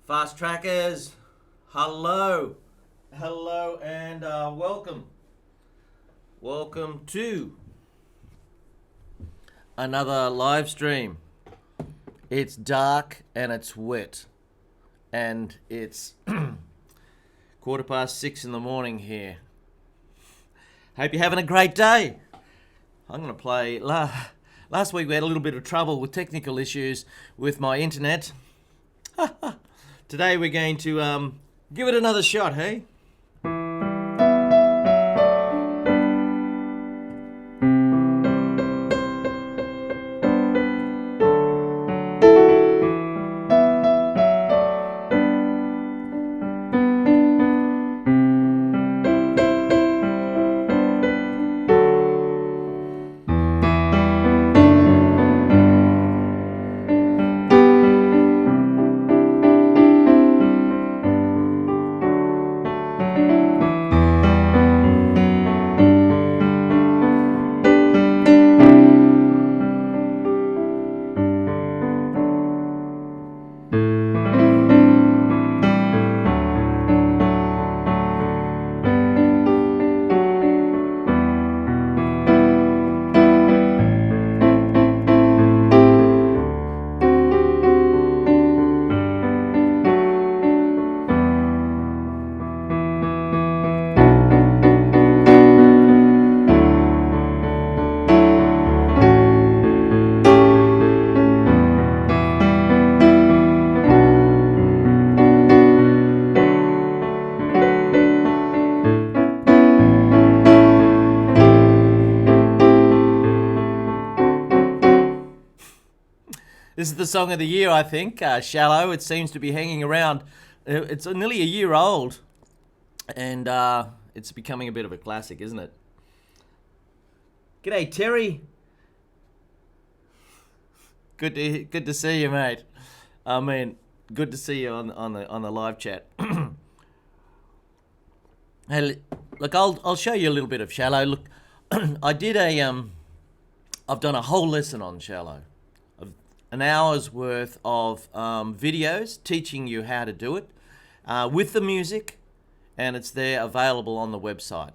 Fast trackers, hello, and welcome. Welcome to another live stream. It's dark and it's wet, and it's 6:15 in the morning here. Hope you're having a great day. I'm going to play. Last week we had a little bit of trouble with technical issues with my internet. Today we're going to give it another shot, hey? This is the song of the year, I think. Shallow. It seems to be hanging around. It's nearly a year old, and it's becoming a bit of a classic, isn't it? G'day, Terry. Good to see you, mate. I mean, good to see you on the live chat. Hey, look, I'll show you a little bit of Shallow. Look, I did I've done a whole lesson on Shallow. An hour's worth of videos teaching you how to do it with the music, and it's there available on the website.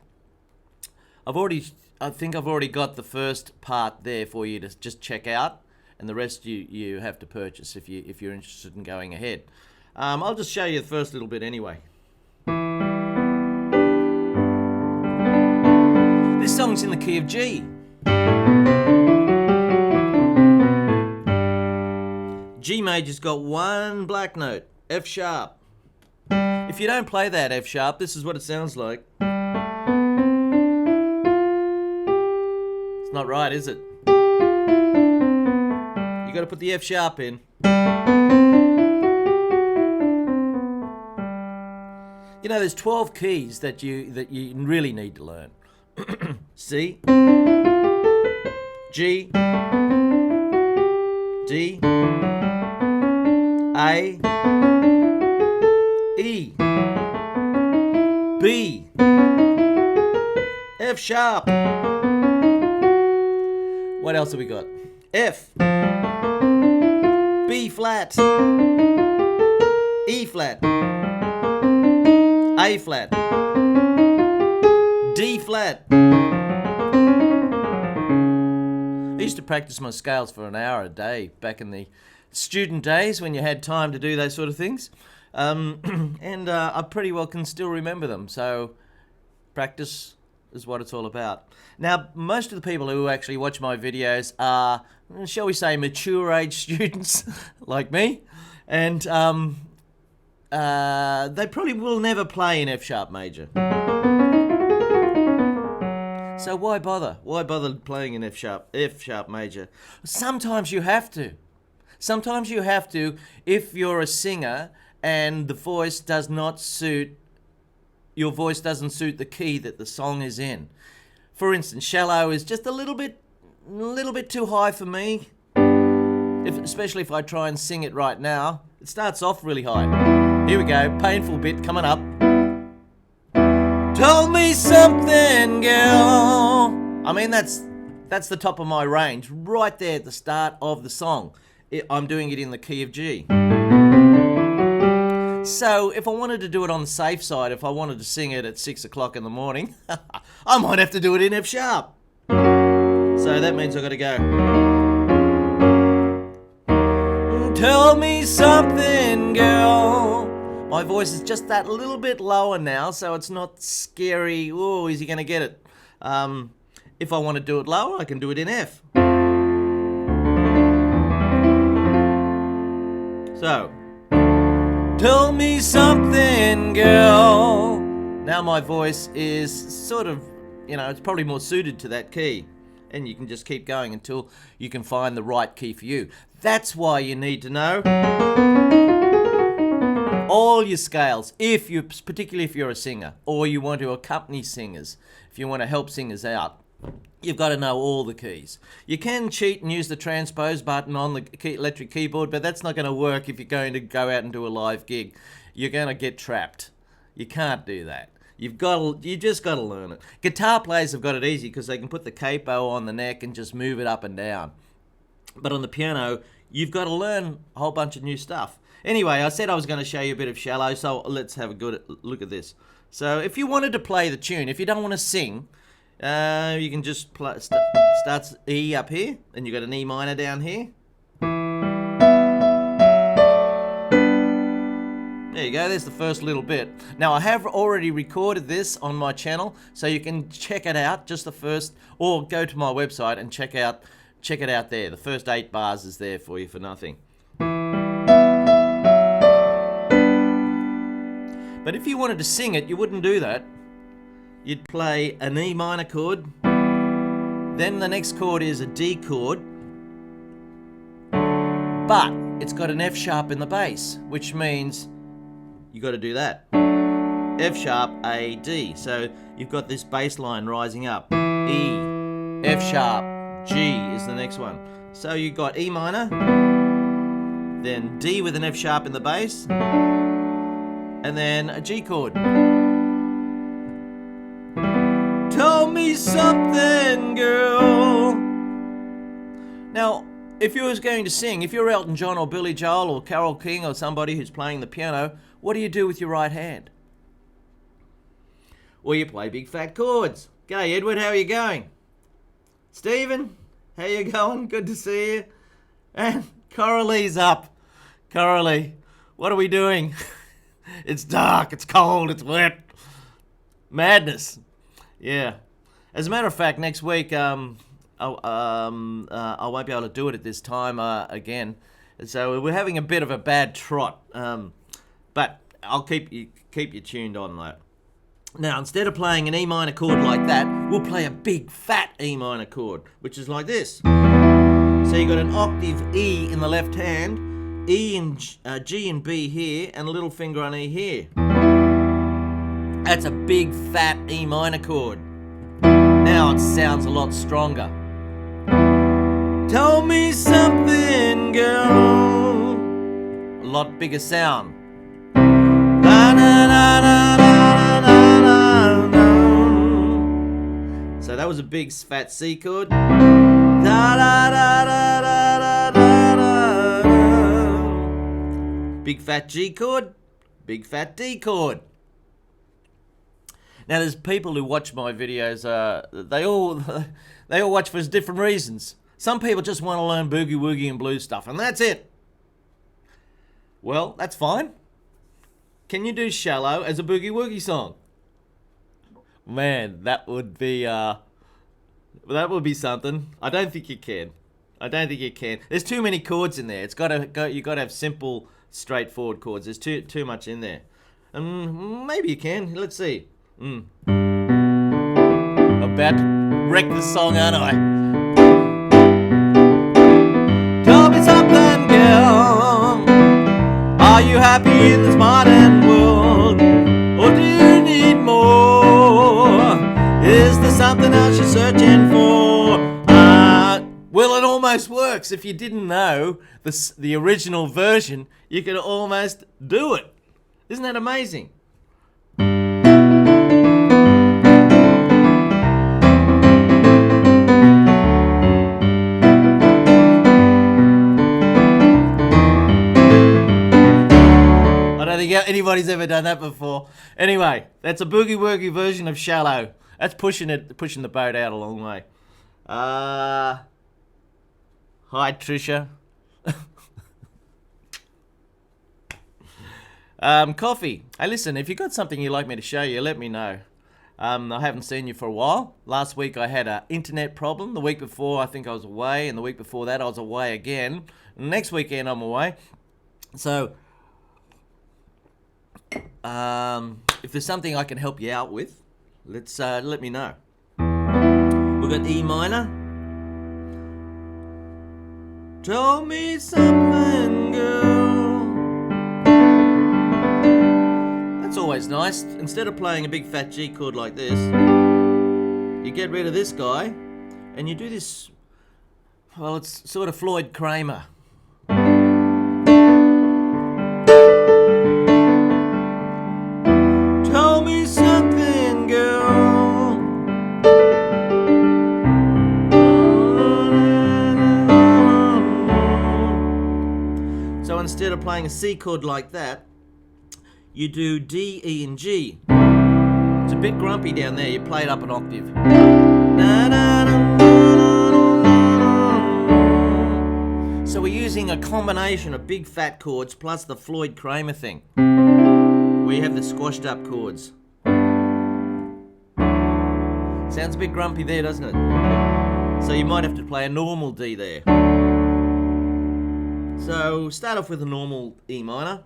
I think I've already got the first part there for you to just check out, and the rest you have to purchase if you're interested in going ahead. I'll just show you the first little bit anyway. This song's in the key of G. G major's got one black note, F sharp. If you don't play that F sharp, this is what it sounds like. It's not right, is it? You got to put the F sharp in. You know, there's 12 keys that you really need to learn. C, G, D, A, E, B, F sharp. What else have we got? F, B flat, E flat, A flat, D flat. I used to practice my scales for an hour a day back in the student days when you had time to do those sort of things. And I pretty well can still remember them. So practice is what it's all about. Now, most of the people who actually watch my videos are, shall we say, mature age students like me. And they probably will never play in F sharp major. So why bother? Why bother playing an F sharp major? Sometimes you have to. Sometimes you have to if you're a singer and the voice does not suit, your voice doesn't suit the key that the song is in. For instance, Shallow is just a little bit too high for me. Especially if I try and sing it right now. It starts off really high. Here we go, painful bit coming up. Told me something, girl. I mean, that's the top of my range, right there at the start of the song. I'm doing it in the key of G. So if I wanted to do it on the safe side, if I wanted to sing it at 6 o'clock in the morning, I might have to do it in F sharp. So that means I've got to go. Tell me something, girl. My voice is just that little bit lower now, so it's not scary. Oh, is he going to get it? If I want to do it lower, I can do it in F. So, tell me something, girl. Now my voice is sort of, it's probably more suited to that key. And you can just keep going until you can find the right key for you. That's why you need to know all your scales, particularly if you're a singer, or you want to accompany singers, if you want to help singers out. You've got to know all the keys. You can cheat and use the transpose button on the electric keyboard, but that's not going to work if you're going to go out and do a live gig. You're going to get trapped. You can't do that. You just got to learn it. Guitar players have got it easy because they can put the capo on the neck and just move it up and down. But on the piano, you've got to learn a whole bunch of new stuff. Anyway, I said I was going to show you a bit of shallow, so let's have a good look at this. So if you wanted to play the tune, if you don't want to sing, you can just starts E up here, and you've got an E minor down here. There you go, there's the first little bit. Now I have already recorded this on my channel, so you can check it out, just the first, or go to my website and check it out there. The first 8 bars is there for you for nothing. But if you wanted to sing it, you wouldn't do that. You'd play an E minor chord, then the next chord is a D chord, but it's got an F sharp in the bass, which means you got to do that. F sharp, A, D. So you've got this bass line rising up. E, F sharp, G is the next one. So you've got E minor, then D with an F sharp in the bass, and then a G chord. Tell me something, girl. Now, if you was going to sing, if you're Elton John or Billy Joel or Carole King or somebody who's playing the piano, what do you do with your right hand? Well, you play big fat chords. G'day, Edward, how are you going? Stephen, how you going? Good to see you. And Coralie's up. Coralie, what are we doing? It's dark, it's cold, it's wet. Madness. Yeah. As a matter of fact, next week, I won't be able to do it at this time again. So we're having a bit of a bad trot. But I'll keep you tuned on that. Now, instead of playing an E minor chord like that, we'll play a big fat E minor chord, which is like this. So you got an octave E in the left hand, E and G and B here, and a little finger on E here. That's a big fat E minor chord. Now it sounds a lot stronger. Tell me something, girl. A lot bigger sound. So that was a big fat C chord. Big fat G chord. Big fat D chord. Now there's people who watch my videos, they all watch for different reasons. Some people just want to learn boogie-woogie and blues stuff, and that's it. Well, that's fine. Can you do Shallow as a boogie-woogie song? Man, that would be something. I don't think you can. There's too many chords in there. You got to have simple, straightforward chords. There's too much in there. Maybe you can. Let's see. About to wreck the song, aren't I? Tell me something, girl. Are you happy in this modern world? Or do you need more? Is there something else you're searching for? Well, it almost works. If you didn't know the original version, you could almost do it. Isn't that amazing? doubt anybody's ever done that before. Anyway, that's a boogie-woogie version of Shallow. That's pushing the boat out a long way. Hi, Trisha. Coffee. Hey, listen, if you got something you'd like me to show you, let me know. I haven't seen you for a while. Last week I had an internet problem. The week before I think I was away, and the week before that I was away again. Next weekend I'm away. So, if there's something I can help you out with, let me know. We've got E minor. Tell me something, girl. That's always nice. Instead of playing a big fat G chord like this, you get rid of this guy and you do this. Well, it's sort of Floyd Kramer. Tell me something, girl. So instead of playing a C chord like that, you do D, E, and G. It's a bit grumpy down there. You play it up an octave. So we're using a combination of big fat chords plus the Floyd Kramer thing. We have the squashed up chords. Sounds a bit grumpy there, doesn't it? So you might have to play a normal D there. So start off with a normal E minor.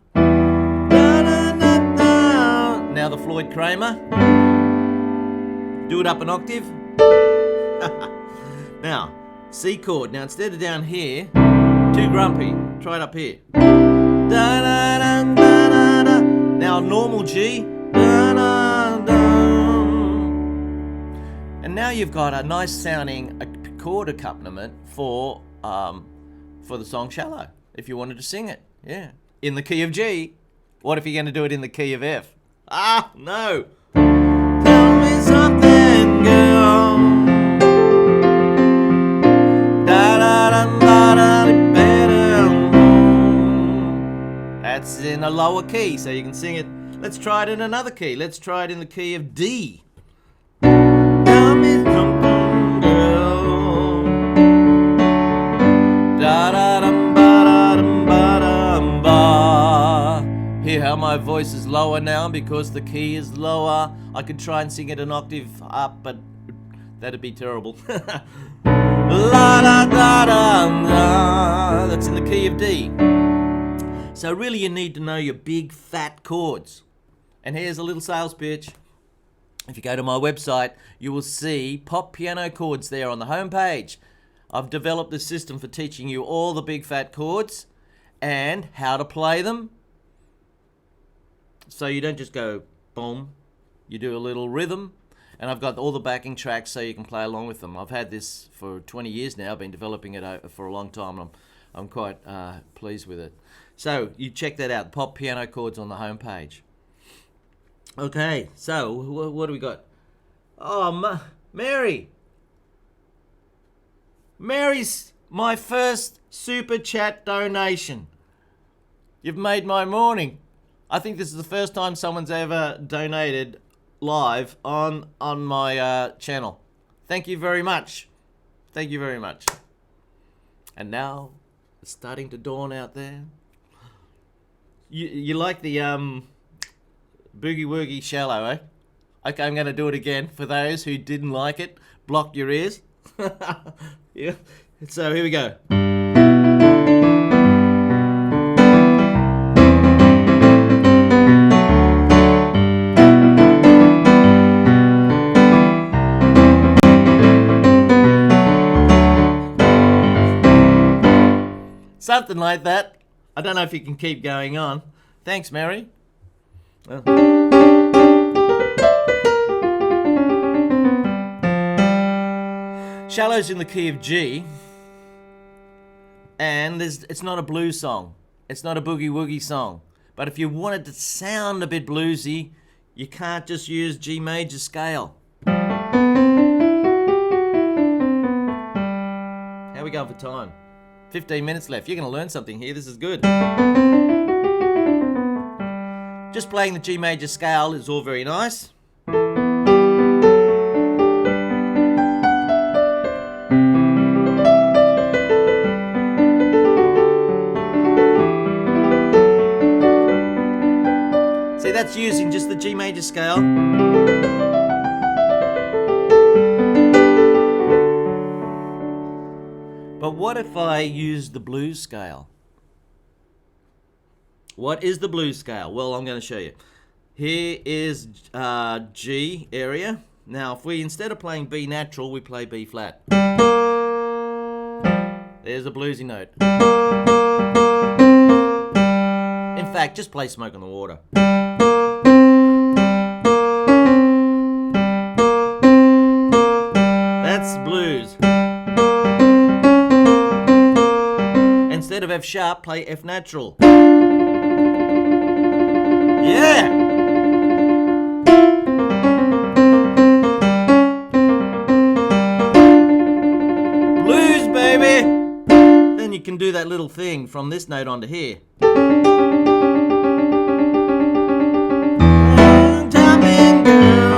Now the Floyd Kramer. Do it up an octave. Now, C chord. Now instead of down here, too grumpy. Try it up here. Now normal G. And now you've got a nice sounding chord accompaniment for the song Shallow, if you wanted to sing it. Yeah. In the key of G. What if you're going to do it in the key of F? Ah, no. Tell me something, girl. That's in a lower key, so you can sing it. Let's try it in another key. Let's try it in the key of D. Tell me something, girl. Hear how my voice is lower now because the key is lower. I could try and sing it an octave up, but that'd be terrible. La da da da da. That's in the key of D. So really you need to know your big fat chords. And here's a little sales pitch. If you go to my website, you will see pop piano chords there on the home page. I've developed a system for teaching you all the big fat chords and how to play them. So you don't just go boom, you do a little rhythm, and I've got all the backing tracks so you can play along with them. I've had this for 20 years now. I've been developing it for a long time, and I'm quite pleased with it. So you check that out, pop piano chords on the home page. Okay, so what do we got? Oh, Mary. Mary's my first super chat donation. You've made my morning. I think this is the first time someone's ever donated live on my channel. Thank you very much. Thank you very much. And now it's starting to dawn out there. You like the boogie-woogie Shallow, eh? Okay, I'm going to do it again for those who didn't like it. Block your ears. Yeah. So here we go. Something like that. I don't know if you can keep going on. Thanks, Mary. Well. Shallow's in the key of G, and it's not a blues song. It's not a boogie-woogie song. But if you wanted to sound a bit bluesy, you can't just use G major scale. How are we going for time? 15 minutes left. You're going to learn something here. This is good. Just playing the G major scale is all very nice. See, that's using just the G major scale. But what if I use the blues scale? What is the blues scale? Well, I'm going to show you. Here is G area. Now, if we, instead of playing B natural, we play B flat. There's a bluesy note. In fact, just play Smoke on the Water. That's blues. Instead of F sharp, play F natural. Yeah! Blues, baby! Then you can do that little thing from this note onto here. Jumping girl.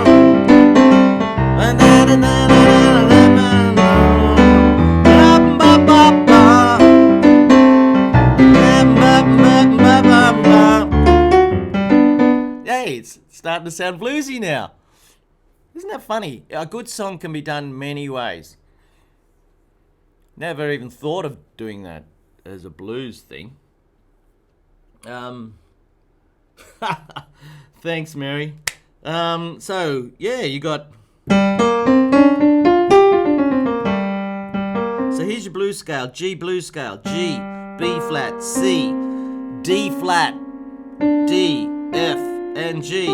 It's starting to sound bluesy now. Isn't that funny? A good song can be done many ways. Never even thought of doing that as a blues thing. Thanks, Mary. So, yeah, you got... So here's your blues scale. G blues scale. G, B flat, C, D flat, D, F, and G.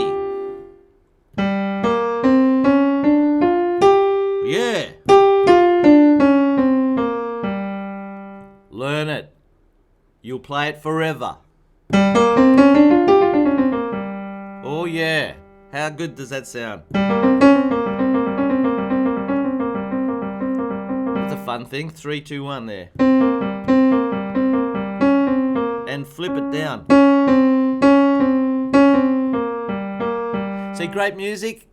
Yeah. Learn it. You'll play it forever. Oh yeah. How good does that sound? It's a fun thing. 3, 2, 1 there. And flip it down. See, great music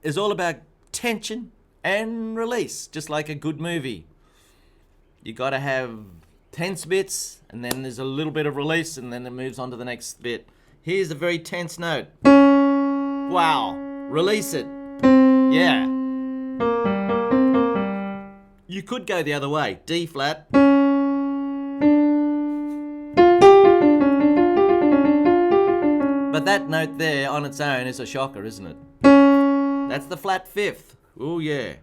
is all about tension and release, just like a good movie. You got to have tense bits, and then there's a little bit of release, and then it moves on to the next bit. Here's a very tense note. Wow. Release it. Yeah. You could go the other way. D flat. But that note there on its own is a shocker, isn't it? That's the flat fifth. Oh yeah.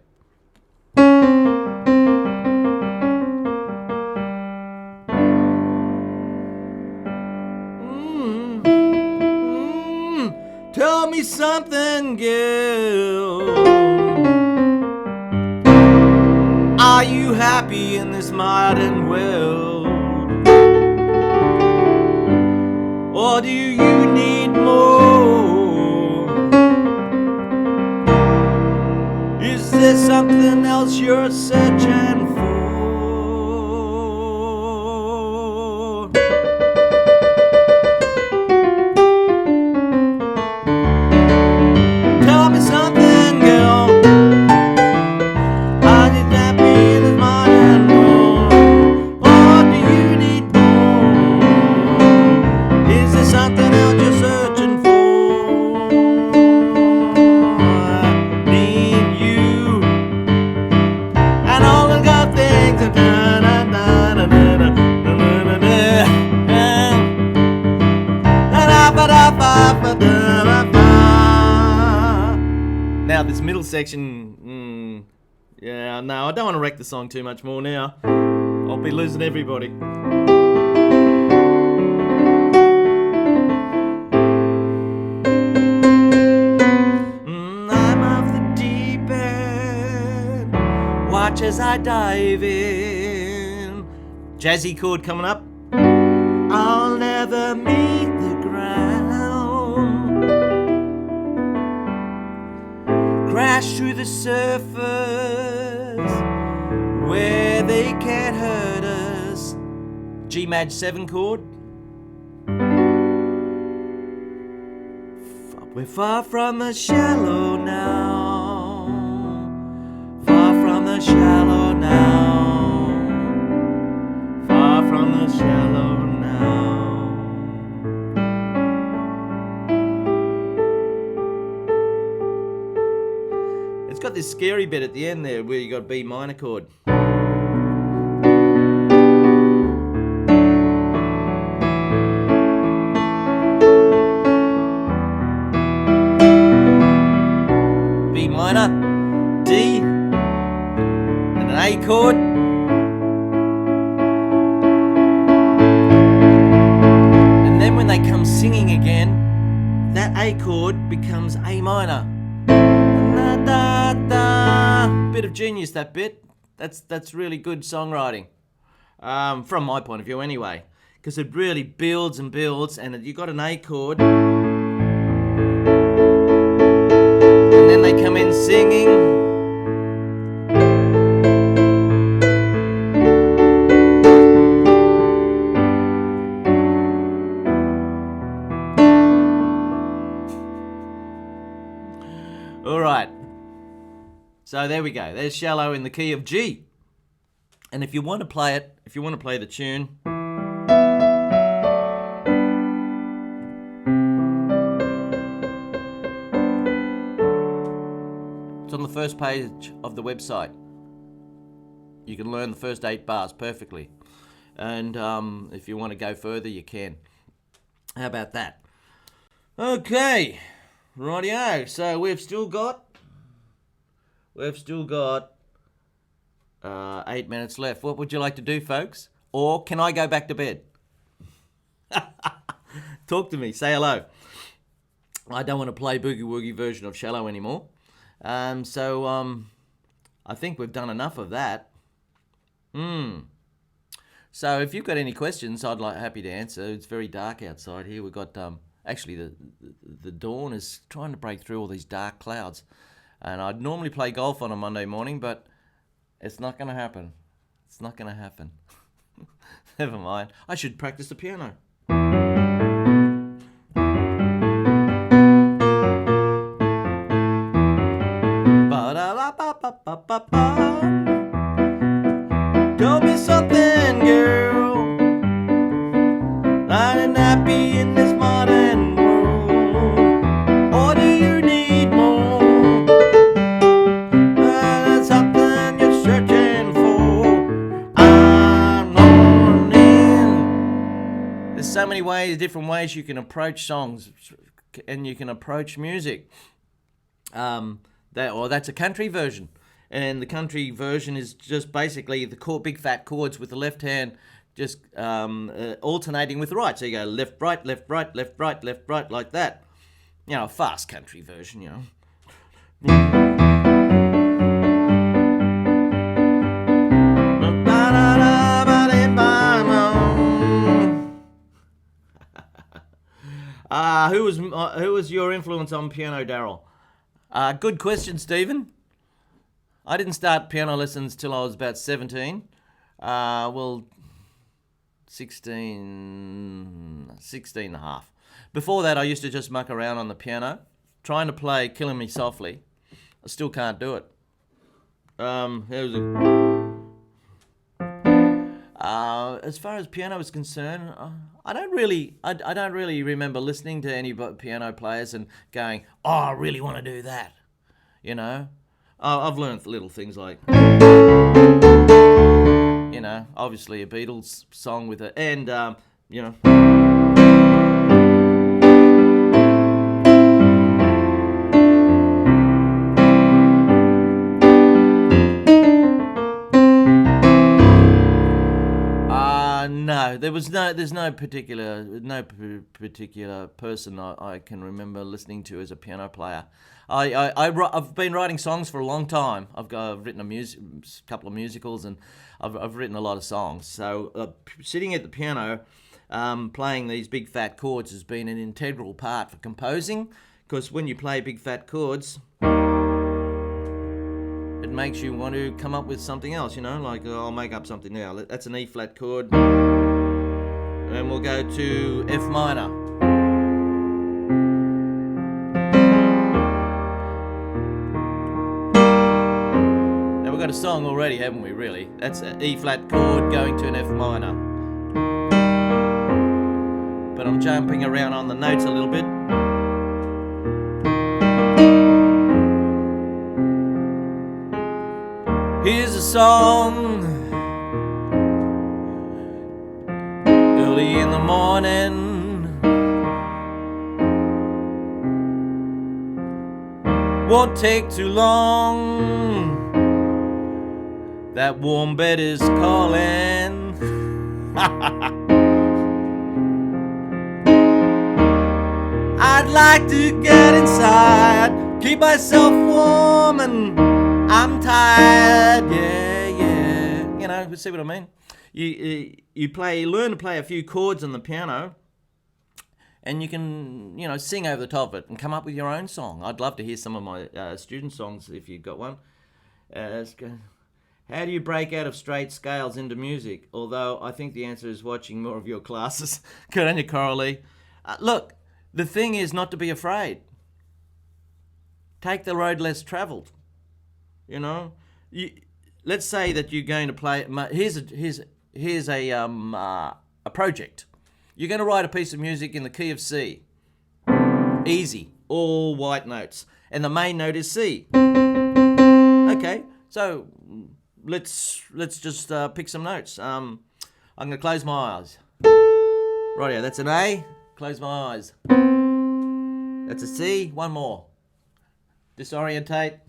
Tell me something, girl. Are you happy in this modern world? Or do you need more? Is there something else you're searching for? Tell me something, girl. Are you happy in this modern world? Or do you need more? Is there something else you're searching for? I need you, and all the good things are Now this middle section, yeah, no, I don't want to wreck the song too much more now. I'll be losing everybody. I'm off the deep end. Watch as I dive in. Jazzy chord coming up. I'll never meet the ground. Crash through the surface where they can't hurt us. G Maj 7 chord. We're far from the shallow now. Far from the shallow now. Far from the shallow now. It's got this scary bit at the end there where you got a B minor chord. B minor, D, and an A chord. And then when they come singing again, that A chord becomes A minor. Da, da, da. Bit of genius, that bit. That's really good songwriting, from my point of view anyway, because it really builds and builds, and you got an A chord. And then they come in singing. All right. So there we go. There's Shallow in the key of G. And if you want to play it, if you want to play the tune, it's on the first page of the website. You can learn the first 8 bars perfectly. And if you want to go further, you can. How about that? Okay. Rightio. So we've still got 8 minutes left. What would you like to do, folks? Or can I go back to bed? Talk to me. Say hello. I don't want to play Boogie-woogie version of Shallow anymore. So I think we've done enough of that. So if you've got any questions, I'd happy to answer. It's very dark outside here. We've got actually the dawn is trying to break through all these dark clouds. And I'd normally play golf on a Monday morning, but it's not going to happen. It's not going to happen. Never mind. I should practice the piano. Tell me something, girl. I did not be in this modern world. Or do you need more? That's something you're searching for. I'm longing. There's so many ways, different ways you can approach songs, and you can approach music. That's a country version. And the country version is just basically the big fat chords with the left hand just alternating with the right. So you go left, right, left, right, left, right, left, right, like that. You know, a fast country version, you know. Who was your influence on piano, Darryl? Good question, Stephen. I didn't start piano lessons till I was about 17. 16 and a half. Before that, I used to just muck around on the piano, trying to play Killing Me Softly. I still can't do it. As far as piano is concerned, I don't really remember listening to any piano players and going, "Oh, I really want to do that." You know, I've learned little things like, you know, obviously a Beatles song with it, and you know. No, there's no particular person I can remember listening to as a piano player. I've been writing songs for a long time. I've written a couple of musicals, and I've written a lot of songs. So sitting at the piano, playing these big fat chords has been an integral part for composing, because when you play big fat chords, it makes you want to come up with something else, you know, like I'll make up something now. That's an E flat chord, and we'll go to F minor. we've got a song already, haven't we, really? That's an E flat chord going to an F minor. But I'm jumping around on the notes a little bit. Here's a song early in the morning. Won't take too long. That warm bed is calling. I'd like to get inside, keep myself warm, and I'm tired. Yeah, yeah. You know, see what I mean? You learn to play a few chords on the piano, and you can, sing over the top of it and come up with your own song. I'd love to hear some of my student songs if you've got one. How do you break out of straight scales into music? Although I think the answer is watching more of your classes. Good on you, Coralie. Look, the thing is not to be afraid. Take the road less travelled. Let's say that you're going to play. Here's a project. You're going to write a piece of music in the key of C. Easy, all white notes, and the main note is C. Okay, so let's just pick some notes. I'm going to close my eyes. Rightio, that's an A. Close my eyes. That's a C. One more. Disorientate.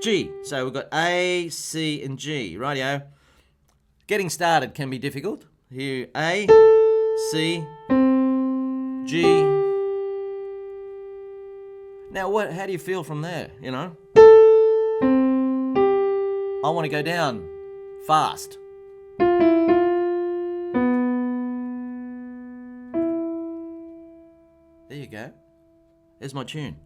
G. So we've got A, C, and G. Rightio. Getting started can be difficult. Here, A, C, G. Now, how do you feel from there, I want to go down fast. There you go. There's my tune.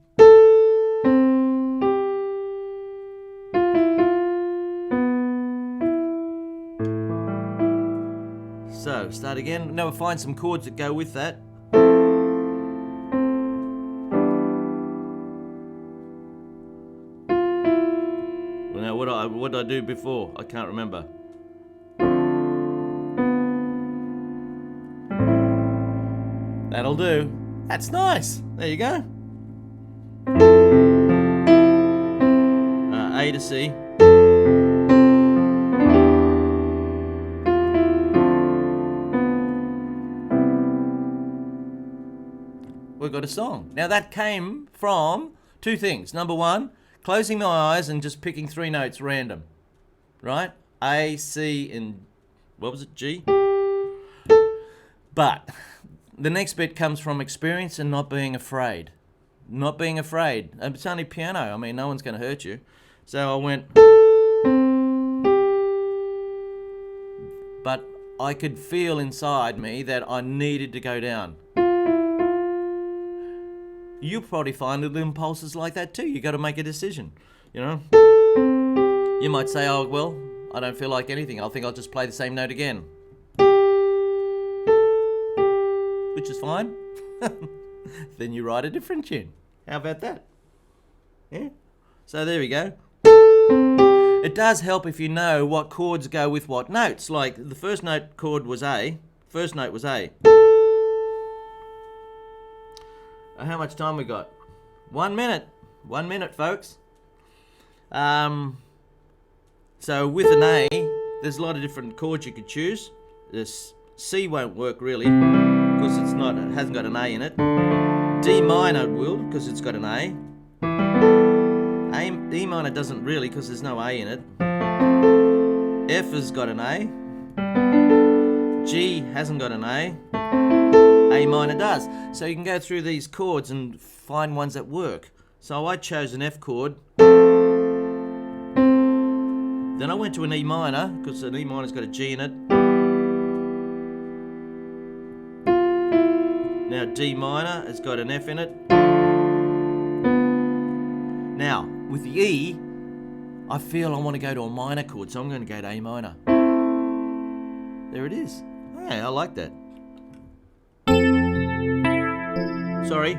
So, start again. Now we'll find some chords that go with that. Well, now what did I do before? I can't remember. That'll do. That's nice. There you go. A to C. We've got a song. Now that came from two things. Number one, closing my eyes and just picking three notes random. Right? A, C, and what was it? G? But the next bit comes from experience and not being afraid. Not being afraid. It's only piano. I mean, no one's going to hurt you. So I went... But I could feel inside me that I needed to go down. You'll probably find little impulses like that too. You got to make a decision, You might say, oh, well, I don't feel like anything. I think I'll just play the same note again. Which is fine. Then you write a different tune. How about that? Yeah. So there we go. It does help if you know what chords go with what notes. Like the first note chord was A. First note was A. How much time we got? 1 minute. 1 minute, folks. So with an A, there's a lot of different chords you could choose. This C won't work really because it hasn't got an A in it. D minor will because it's got an A. E minor doesn't really because there's no A in it. F has got an A. G hasn't got an A. A minor does. So you can go through these chords and find ones that work. So I chose an F chord. Then I went to an E minor because an E minor's got a G in it. Now D minor has got an F in it. Now with the E, I feel I want to go to a minor chord, so I'm going to go to A minor. There it is. Hey, I like that. Sorry.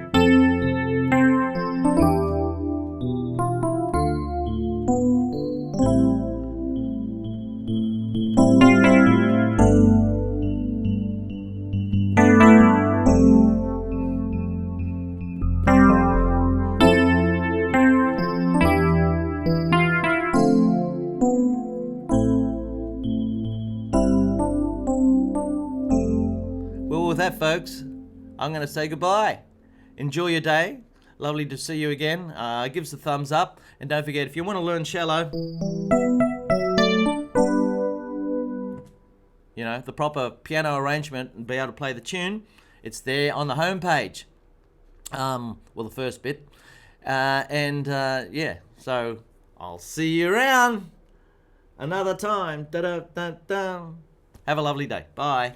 that, folks, I'm going to say goodbye. Enjoy your day. Lovely to see you again. Give us a thumbs up. And don't forget, if you want to learn cello, you know, the proper piano arrangement and be able to play the tune, it's there on the homepage. Well, the first bit. Yeah, so I'll see you around another time. Da-da-da-da. Have a lovely day. Bye.